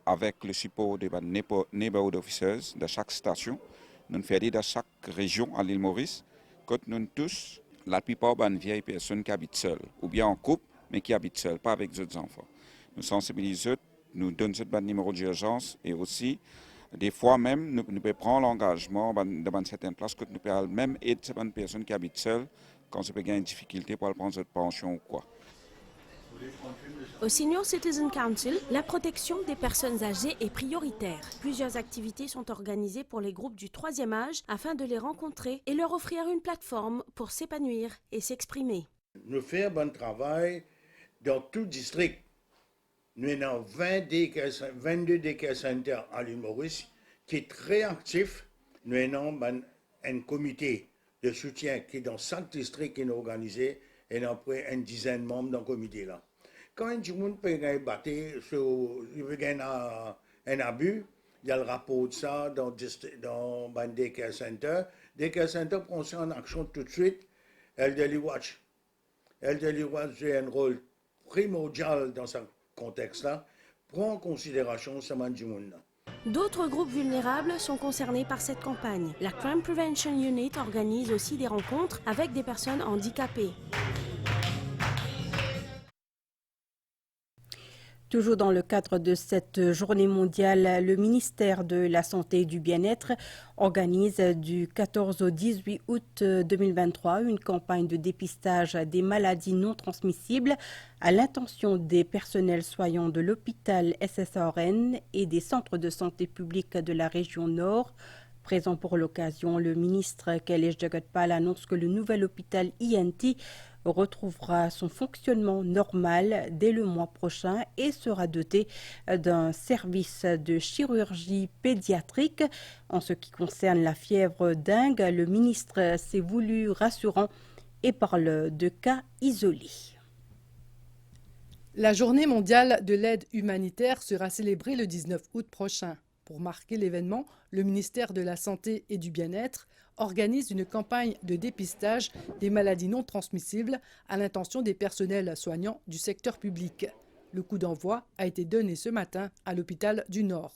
avec le support des neighborhood officers de chaque station. Nous faisons dans chaque région à l'île Maurice, quand nous tous, la plupart des vieilles personnes qui habitent seules, ou bien en couple, mais qui habitent seuls, pas avec d'autres enfants. Nous sensibilisons, nous donnons ce numéro d'urgence et aussi, des fois même, nous pouvons prendre l'engagement dans certaines places que nous pouvons même aider ces personnes qui habitent seules quand ça peut gagner une difficulté pour prendre cette pension ou quoi. Au Senior Citizen Council, la protection des personnes âgées est prioritaire. Plusieurs activités sont organisées pour les groupes du 3e âge afin de les rencontrer et leur offrir une plateforme pour s'épanouir et s'exprimer. Nous faisons un bon travail dans tout district. Nous avons 22 daycare centers à l'île Maurice qui est très actif. Nous avons un comité de soutien qui est dans 5 districts qui est organisé et nous avons près une dizaine de membres dans le comité là. Quand un monde peut battre sur un abus, il y a le rapport de ça dans le daycare center. Daycare center prend ça en action tout de suite. Elderly Watch. Elderly Watch joue un rôle primordial dans ce contexte-là prend en considération ce monde. D'autres groupes vulnérables sont concernés par cette campagne. La Crime Prevention Unit organise aussi des rencontres avec des personnes handicapées. Toujours dans le cadre de cette journée mondiale, le ministère de la Santé et du Bien-être organise du 14 au 18 août 2023 une campagne de dépistage des maladies non transmissibles à l'intention des personnels soignants de l'hôpital SSRN et des centres de santé publics de la région Nord. Présent pour l'occasion, le ministre Kailesh Jagatpal annonce que le nouvel hôpital INT retrouvera son fonctionnement normal dès le mois prochain et sera doté d'un service de chirurgie pédiatrique. En ce qui concerne la fièvre dingue, le ministre s'est voulu rassurant et parle de cas isolés. La journée mondiale de l'aide humanitaire sera célébrée le 19 août prochain. Pour marquer l'événement, le ministère de la Santé et du Bien-être organise une campagne de dépistage des maladies non transmissibles à l'intention des personnels soignants du secteur public. Le coup d'envoi a été donné ce matin à l'hôpital du Nord.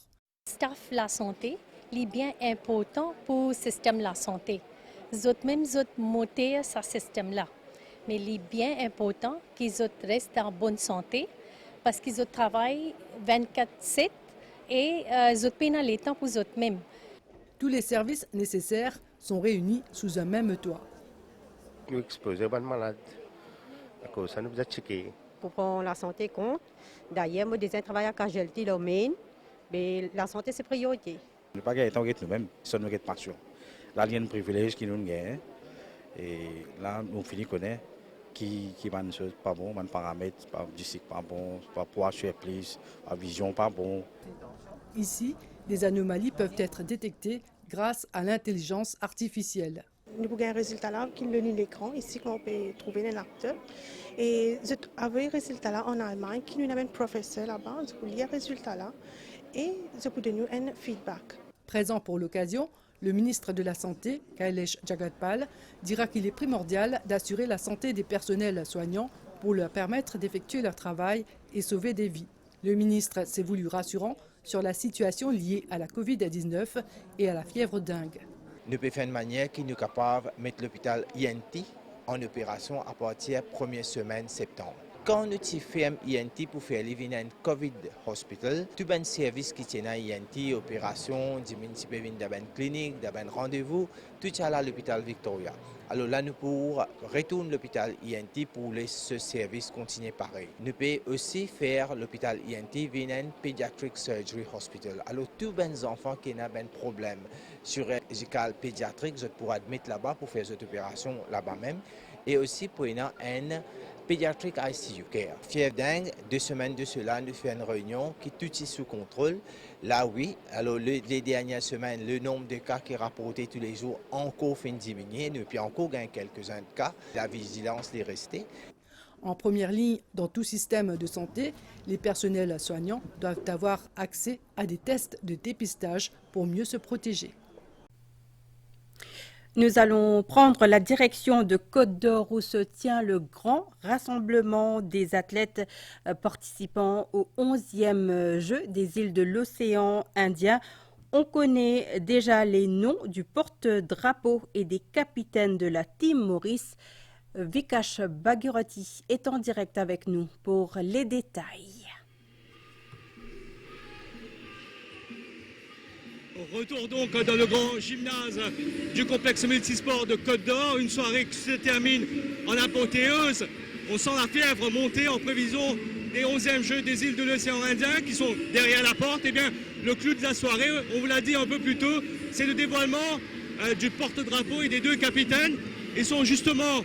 Staff la santé est bien important pour le système de la santé. Même monter ce système-là. Mais il est bien important qu'ils restent en bonne santé parce qu'ils travaillent 24/7 et ils ont le temps pour eux-mêmes. Tous les services nécessaires sont réunis sous un même toit. Nous exposons aux malades. Ça nous a checké. Pour prendre la santé compte, d'ailleurs, moi, des travailleurs à casualty, mais la santé, c'est priorité. Nous ne pas gagner nous-mêmes, c'est notre passion. Là, il y a un privilège qui nous gagne. Et là, nous finissons connaître qui va une chose pas bon, un paramètre, pas du cycle pas bon, pas poids sur plus, pas vision pas bon. Ici, des anomalies peuvent être détectées grâce à l'intelligence artificielle. Nous avons un résultat là qui est l'écran, ici qu'on peut trouver un acteur. Et avec ce résultat là en Allemagne, qui nous a un professeur là-bas, vous lire le résultat là et je peux donner un feedback. Présent pour l'occasion, le ministre de la Santé, Kailesh Jagatpal, dira qu'il est primordial d'assurer la santé des personnels soignants pour leur permettre d'effectuer leur travail et sauver des vies. Le ministre s'est voulu rassurant sur la situation liée à la Covid-19 et à la fièvre dingue. Nous pouvons faire une manière qui nous est capable de mettre l'hôpital INT en opération à partir de la première semaine septembre. Quand nous faisons INT pour faire un COVID hospital, tout le service qui tient à INT, opération, une clinique, un rendez-vous, tout ça à l'hôpital Victoria. Alors là, nous pouvons retourner l'hôpital INT pour laisser ce service continuer pareil. Nous pouvons aussi faire l'hôpital INT un Pediatric Surgery Hospital. Alors tous les enfants qui ont un problème chirurgical pédiatrique, je pourrais admettre là-bas pour faire cette opération là-bas même. Et aussi pour un Pediatric ICU Care. Fièvre dingue, 2 semaines de cela, nous faisons une réunion qui est tout sous contrôle. Là, oui, alors les dernières semaines, le nombre de cas qui est rapporté tous les jours encore fait diminuer. Nous puis encore gagné quelques-uns de cas. La vigilance est restée. En première ligne, dans tout système de santé, les personnels soignants doivent avoir accès à des tests de dépistage pour mieux se protéger. Nous allons prendre la direction de Côte-d'Or où se tient le grand rassemblement des athlètes participant aux 11e Jeux des îles de l'océan Indien. On connaît déjà les noms du porte-drapeau et des capitaines de la Team Maurice. Vikash Bhagirathi est en direct avec nous pour les détails. Retour donc dans le grand gymnase du complexe multisport de Côte-d'Or, une soirée qui se termine en apothéose. On sent la fièvre monter en prévision des 11e Jeux des îles de l'océan Indien qui sont derrière la porte. Eh bien, le clou de la soirée, on vous l'a dit un peu plus tôt, c'est le dévoilement du porte-drapeau et des 2 capitaines. Ils sont justement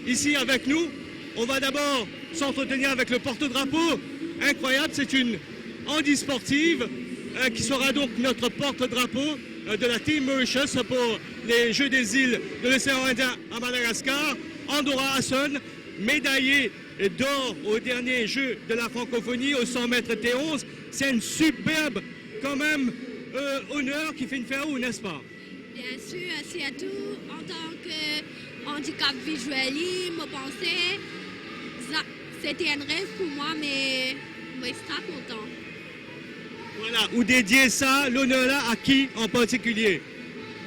ici avec nous. On va d'abord s'entretenir avec le porte-drapeau. Incroyable, c'est une handisportive qui sera donc notre porte-drapeau de la Team Mauritius pour les Jeux des îles de l'océan Indien à Madagascar. Andorra Hassan, médaillé d'or au dernier jeu de la francophonie au 100 mètres T11. C'est une superbe quand même honneur qui fait une faire où, n'est-ce pas? Bien sûr, c'est à tout. En tant que handicap visuel, je pensais c'était un rêve pour moi, mais je suis très content. Voilà, ou dédier ça, l'honneur-là, à qui en particulier?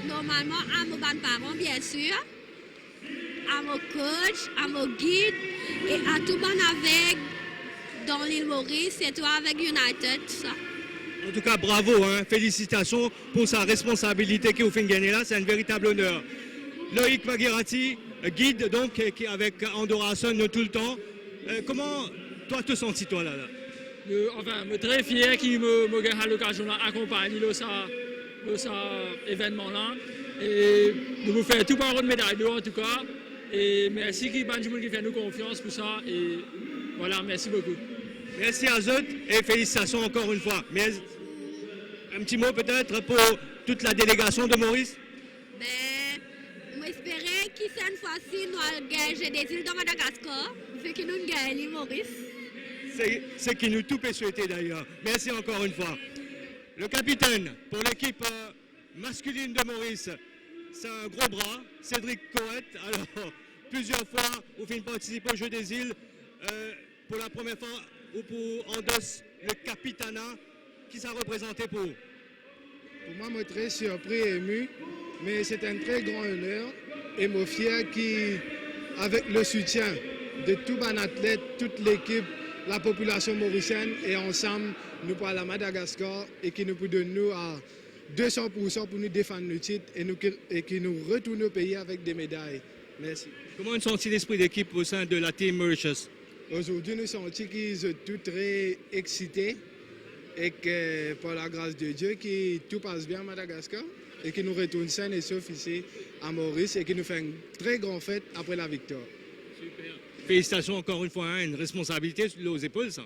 Normalement, à mes parents, bien sûr, à mon coach, à mon guide et à tout le monde avec dans l'île Maurice, et toi avec United, tout ça. En tout cas, bravo, hein. Félicitations pour sa responsabilité qui vous fait gagner là, c'est un véritable honneur. Loïc Maghirati, guide donc, qui est avec Andorra Sun tout le temps. Comment toi te sens toi là? Enfin, je suis très fier qu'il me gagne l'occasion d'accompagner ce événement-là. Et de vous faire tout par une médaille d'or en tout cas. Et merci qui fait nous confiance pour ça. Et voilà, merci beaucoup. Merci à Zot et félicitations encore une fois. Mais un petit mot peut-être pour toute la délégation de Maurice? J'espère que cette fois-ci, nous allons gagner des îles de Madagascar, vu que nous gagnons l'île Maurice. C'est ce qui nous tout peut souhaiter d'ailleurs. Merci encore une fois. Le capitaine pour l'équipe masculine de Maurice, c'est un gros bras, Cédric Coët. Alors, plusieurs fois, vous faites participer au Jeu des îles. Pour la première fois, ou pour endosse le capitanat, qui ça représenté pour vous? Pour moi, je suis très surpris et ému, mais c'est un très grand honneur et je suis fier qu'avec le soutien de tous les athlètes, toute l'équipe, la population mauricienne, et ensemble, nous parlons à Madagascar et qui nous donne nous à 200% pour nous défendre le titre et qui nous retourne au pays avec des médailles. Merci. Comment est senti l'esprit d'équipe au sein de la Team Mauritius? Aujourd'hui, nous sentons qu'ils sont tous très excités et que, par la grâce de Dieu, que tout passe bien à Madagascar et que nous retournons sains et saufs ici à Maurice et que nous faisons une très grande fête après la victoire. Super. Félicitations encore une fois, hein, une responsabilité aux épaules, ça.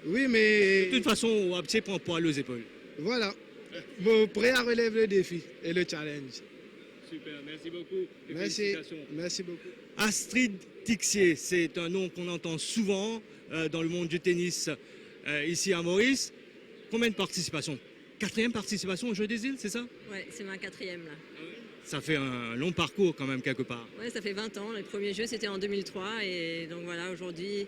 Oui, mais... De toute façon, on va prendre poids aux épaules. Voilà. Vous prêt à relever le défi et le challenge. Super, merci beaucoup. Merci, merci beaucoup. Astrid Tixier, c'est un nom qu'on entend souvent dans le monde du tennis ici à Maurice. Combien de participations? 4e participation au Jeu des îles, c'est ça? Oui, c'est ma 4e là. Ça fait un long parcours quand même quelque part. Oui, ça fait 20 ans. Les premiers Jeux c'était en 2003 et donc voilà, aujourd'hui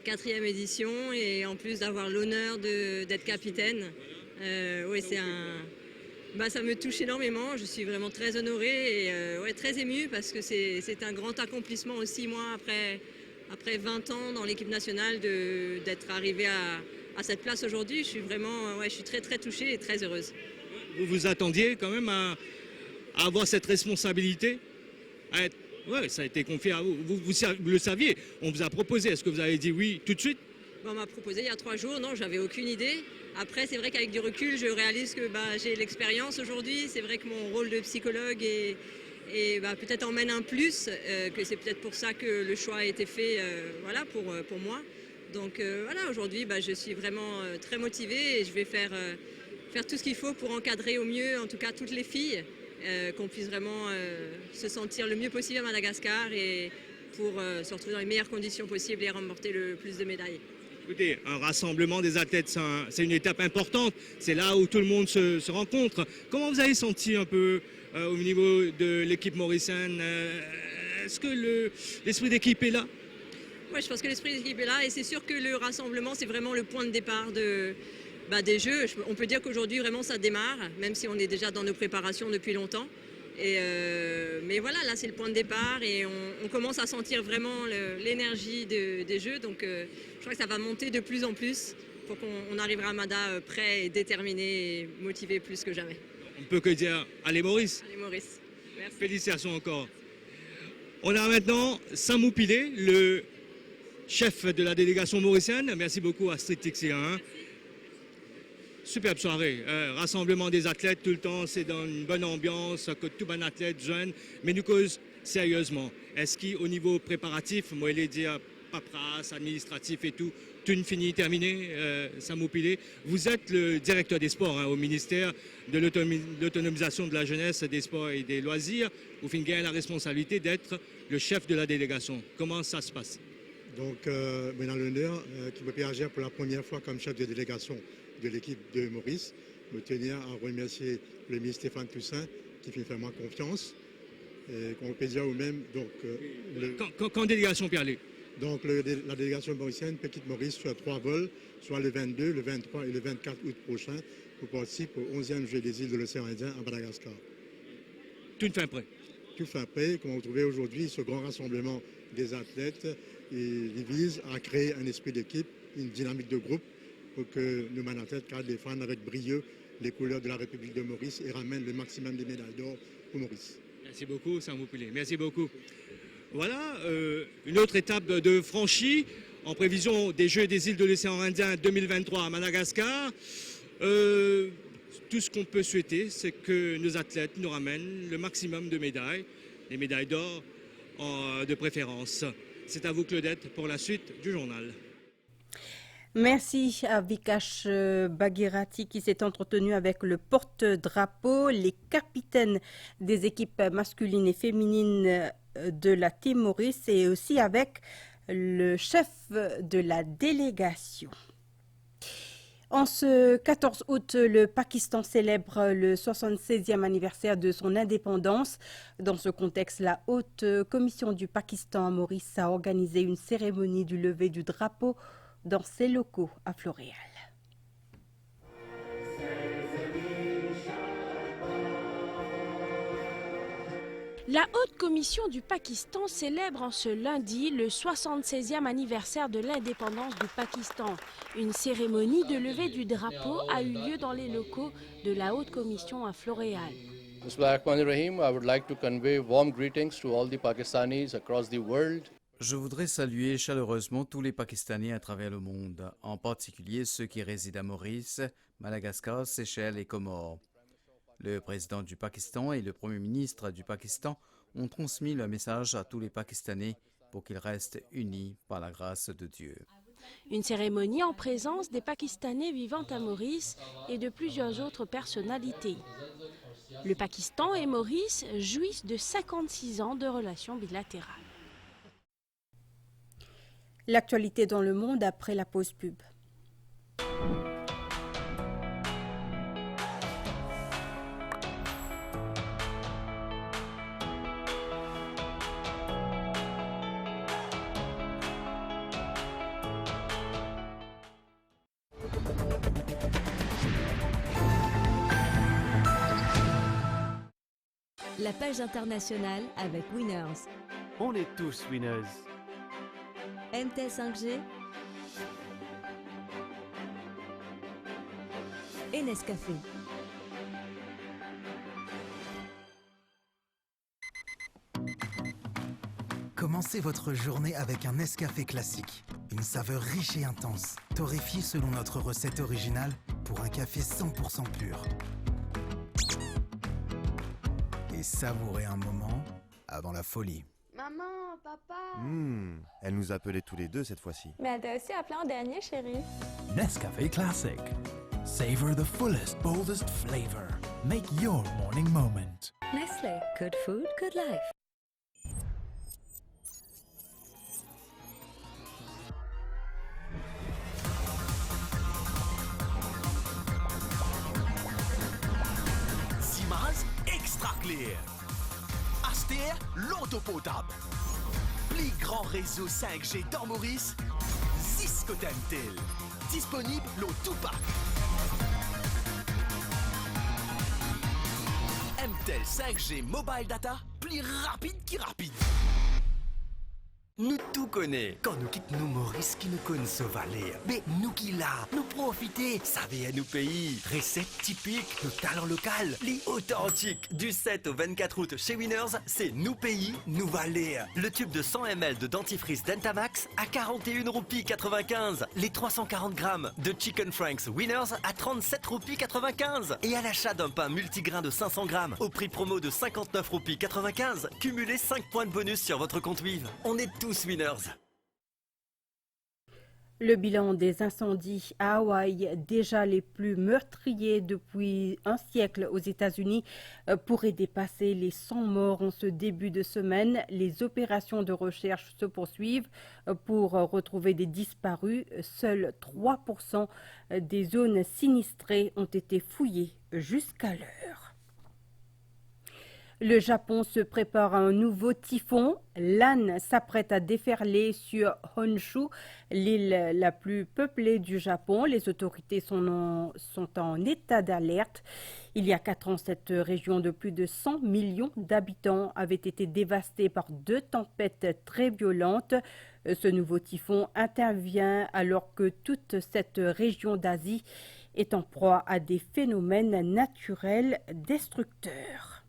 4e édition et en plus d'avoir l'honneur d'être capitaine. Oui, c'est un... ça me touche énormément, je suis vraiment très honorée et très émue parce que c'est un grand accomplissement aussi, moi, après 20 ans dans l'équipe nationale, d'être arrivée à cette place aujourd'hui. Je suis vraiment je suis très très touchée et très heureuse. Vous vous attendiez quand même à avoir cette responsabilité? Oui, ça a été confié à vous. Vous le saviez, on vous a proposé. Est-ce que vous avez dit oui tout de suite? On m'a proposé il y a 3 jours, non, j'avais aucune idée. Après, c'est vrai qu'avec du recul, je réalise que j'ai l'expérience aujourd'hui. C'est vrai que mon rôle de psychologue peut-être emmène un plus, que c'est peut-être pour ça que le choix a été fait pour moi. Donc aujourd'hui, je suis vraiment très motivée et je vais faire tout ce qu'il faut pour encadrer au mieux, en tout cas toutes les filles, qu'on puisse vraiment se sentir le mieux possible à Madagascar et pour se retrouver dans les meilleures conditions possibles et remporter le plus de médailles. Écoutez, un rassemblement des athlètes, c'est une étape importante. C'est là où tout le monde se rencontre. Comment vous avez senti un peu au niveau de l'équipe mauricienne? Est-ce que l'esprit d'équipe est là? Oui, je pense que l'esprit d'équipe est là et c'est sûr que le rassemblement, c'est vraiment le point de départ des Jeux. On peut dire qu'aujourd'hui, vraiment, ça démarre, même si on est déjà dans nos préparations depuis longtemps. Mais voilà, là, c'est le point de départ et on commence à sentir vraiment l'énergie des Jeux. Donc, je crois que ça va monter de plus en plus pour qu'on arrivera à Mada prêt et déterminé et motivé plus que jamais. On ne peut que dire allez Maurice. Allez Maurice. Merci. Félicitations encore. On a maintenant Samou Pilé, le chef de la délégation mauricienne. Merci beaucoup Astrid Tixier. Superbe soirée, rassemblement des athlètes tout le temps, c'est dans une bonne ambiance, que tout bon athlète jeune, mais nous cause sérieusement. Est-ce qu'au niveau préparatif, moi je vais dire paperasse, administratif et tout fini, terminé, Samou Pilé, vous êtes le directeur des sports au ministère de l'autonomisation de la jeunesse, des sports et des loisirs. Vous avez la responsabilité d'être le chef de la délégation. Comment ça se passe? Donc, maintenant l'honneur qui me fait agir pour la première fois comme chef de délégation de l'équipe de Maurice, me tenir à remercier le ministre Stéphane Toussaint qui fait vraiment confiance et qu'on peut dire au même. Donc, quand délégation Pierre-Luc? Donc la délégation mauricienne peut quitter Maurice sur 3 vols, soit le 22, le 23 et le 24 août prochain, pour participer au 11e Jeux des îles de l'océan Indien à Madagascar. Tout fin prêt. Tout fin prêt, comme vous trouvez aujourd'hui, ce grand rassemblement des athlètes, il vise à créer un esprit d'équipe, une dynamique de groupe, pour que nos manathlètes puissent défendre avec brio les couleurs de la République de Maurice et ramènent le maximum de médailles d'or pour Maurice. Merci beaucoup, Saint-Moupilé. Merci beaucoup. Voilà, une autre étape de franchie en prévision des Jeux des îles de l'océan Indien 2023 à Madagascar. Tout ce qu'on peut souhaiter, c'est que nos athlètes nous ramènent le maximum de médailles, les médailles d'or de préférence. C'est à vous, Claudette, pour la suite du journal. Merci à Vikash Bagherati qui s'est entretenu avec le porte-drapeau, les capitaines des équipes masculines et féminines de la Team Maurice et aussi avec le chef de la délégation. En ce 14 août, le Pakistan célèbre le 76e anniversaire de son indépendance. Dans ce contexte, la Haute Commission du Pakistan à Maurice a organisé une cérémonie du lever du drapeau dans ses locaux à Floréal. La Haute Commission du Pakistan célèbre en ce lundi le 76e anniversaire de l'indépendance du Pakistan. Une cérémonie de levée du drapeau a eu lieu dans les locaux de la Haute Commission à Floréal. Bismillahirrahmanirrahim. I would like to convey warm greetings to all the Pakistanis across the world. Je voudrais saluer chaleureusement tous les Pakistanais à travers le monde, en particulier ceux qui résident à Maurice, Madagascar, Seychelles et Comores. Le président du Pakistan et le premier ministre du Pakistan ont transmis le message à tous les Pakistanais pour qu'ils restent unis par la grâce de Dieu. Une cérémonie en présence des Pakistanais vivant à Maurice et de plusieurs autres personnalités. Le Pakistan et Maurice jouissent de 56 ans de relations bilatérales. L'actualité dans le monde après la pause pub. La page internationale avec Winners. On est tous winners. MTL 5G et Nescafé. Commencez votre journée avec un Nescafé classique. Une saveur riche et intense, torréfiée selon notre recette originale pour un café 100% pur. Et savourez un moment avant la folie. Maman, papa. Elle nous appelait tous les deux cette fois-ci. Mais elle t'a aussi appelé en dernier, chérie. Nescafé Classic. Savor the fullest, boldest flavor. Make your morning moment. Nestlé. Good food, good life. Siemens Extra Clear. Aster, l'auto potable. Plus grand réseau 5G dans Maurice, Ziskotentel. Disponible le tout pack. MTEL 5G Mobile Data, plus rapide qui rapide. Nous tout connaît. Quand nous quittons Maurice qui nous connaît ce valet. Mais nous qui là, nous profiter, savez à nous pays. Recettes typiques, nos talents locaux, les authentiques. Du 7 au 24 août chez Winners, c'est nous pays, nous valet. Le tube de 100 ml de dentifrice Dentamax à 41 roupies 95. Les 340 grammes de Chicken Franks Winners à 37 roupies 95. Et à l'achat d'un pain multigrain de 500 grammes au prix promo de 59 roupies 95, cumulez 5 points de bonus sur votre compte Vive. On est tous winners. Le bilan des incendies à Hawaï, déjà les plus meurtriers depuis un siècle aux États-Unis, pourrait dépasser les 100 morts en ce début de semaine. Les opérations de recherche se poursuivent pour retrouver des disparus. Seuls 3% des zones sinistrées ont été fouillées jusqu'à l'heure. Le Japon se prépare à un nouveau typhon. L'An s'apprête à déferler sur Honshu, l'île la plus peuplée du Japon. Les autorités sont en état d'alerte. Il y a 4 ans, cette région de plus de 100 millions d'habitants avait été dévastée par 2 tempêtes très violentes. Ce nouveau typhon intervient alors que toute cette région d'Asie est en proie à des phénomènes naturels destructeurs.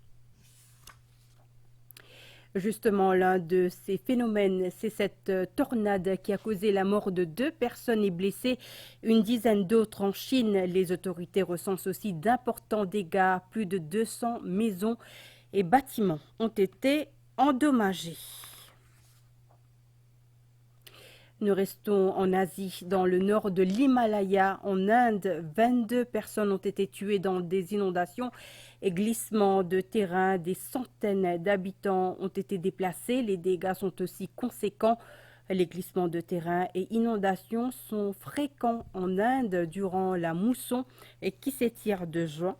Justement, l'un de ces phénomènes, c'est cette tornade qui a causé la mort de 2 personnes et blessé une dizaine d'autres en Chine. Les autorités recensent aussi d'importants dégâts. Plus de 200 maisons et bâtiments ont été endommagés. Nous restons en Asie, dans le nord de l'Himalaya, en Inde. 22 personnes ont été tuées dans des inondations et glissements de terrain. Des centaines d'habitants ont été déplacés. Les dégâts sont aussi conséquents. Les glissements de terrain et inondations sont fréquents en Inde durant la mousson et qui s'étire de juin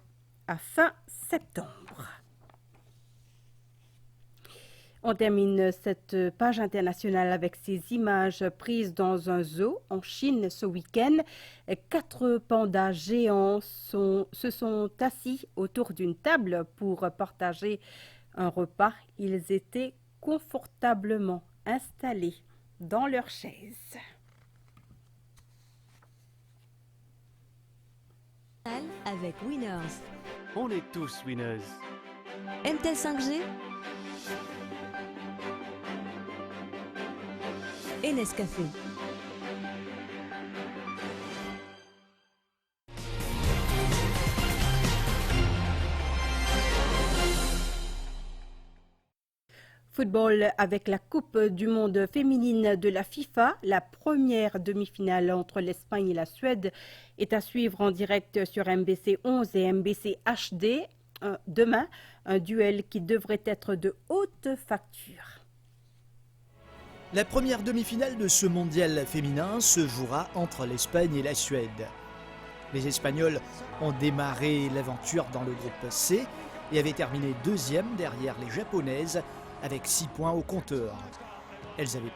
à fin septembre. On termine cette page internationale avec ces images prises dans un zoo en Chine ce week-end. 4 pandas géants se sont assis autour d'une table pour partager un repas. Ils étaient confortablement installés dans leurs chaises. Avec Winners. On est tous winners. MTEL 5G et Nescafé. Football avec la Coupe du monde féminine de la FIFA. La première demi-finale entre l'Espagne et la Suède est à suivre en direct sur MBC 11 et MBC HD demain. Un duel qui devrait être de haute facture. La première demi-finale de ce mondial féminin se jouera entre l'Espagne et la Suède. Les Espagnols ont démarré l'aventure dans le groupe C et avaient terminé 2e derrière les Japonaises avec 6 points au compteur. Elles avaient